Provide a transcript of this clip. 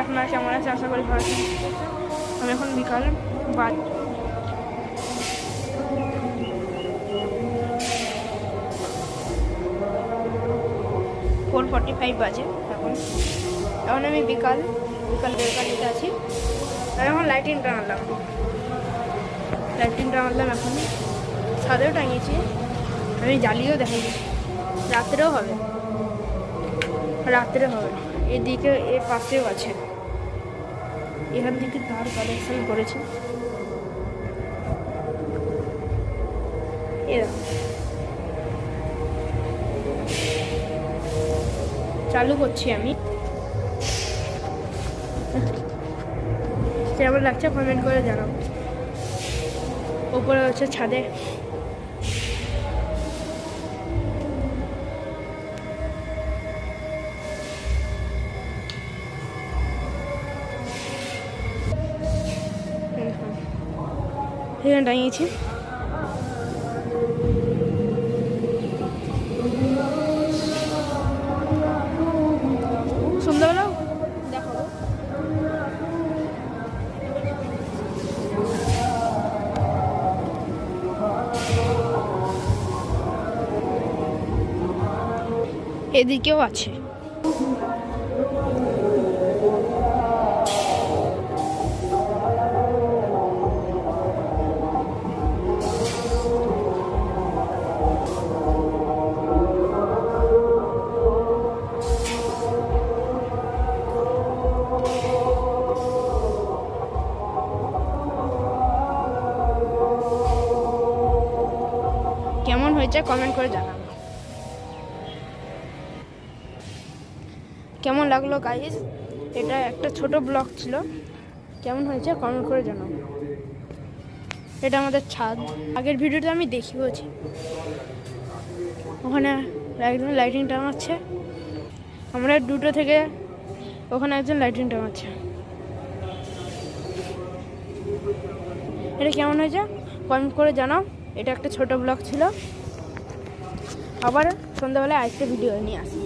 আপনারা কেমন আছে, আশা করি ভালো আছেন। আমি এখন বিকাল 4:45 বাজে এখন আমি বিকাল বেলকানিতে আছি। আমি এখন লাইটিংটা আনলাম এখন ছাদেও টাঙিয়েছি, আমি জ্বালিয়েও দেখাচ্ছি। রাত্রেও হবে, এদিকে এর পাশেও আছে, এখান থেকে তার কালেকশন করেছি। চালু করছি আমি। কেমন লাগছে কমেন্ট করে জানাও। উপরে হচ্ছে ছাদে এখানে টাঙিয়েছি। সন্ধ্যাবেলা দেখাবো। এদিকেও আছে। কেমন হয়েছে কমেন্ট করে জানাবো। কেমন লাগলো গাইস, এটা একটা ছোট ব্লগ ছিল। কেমন হয়েছে কমেন্ট করে জানাবো। এটা আমাদের ছাদ। আগের ভিডিওতে আমি দেখিয়েছি, ওখানে একজন লাইটিং টাঙাচ্ছে। আমরা 2টো থেকে ওখানে একজন লাইটিং টাঙাচ্ছে। এটা কেমন হয়েছে কমেন্ট করে জানাও। এটা একটা ছোট ব্লগ ছিল। আবার সন্ধ্যাবেলায় আরেকটা ভিডিও নিয়ে আসি।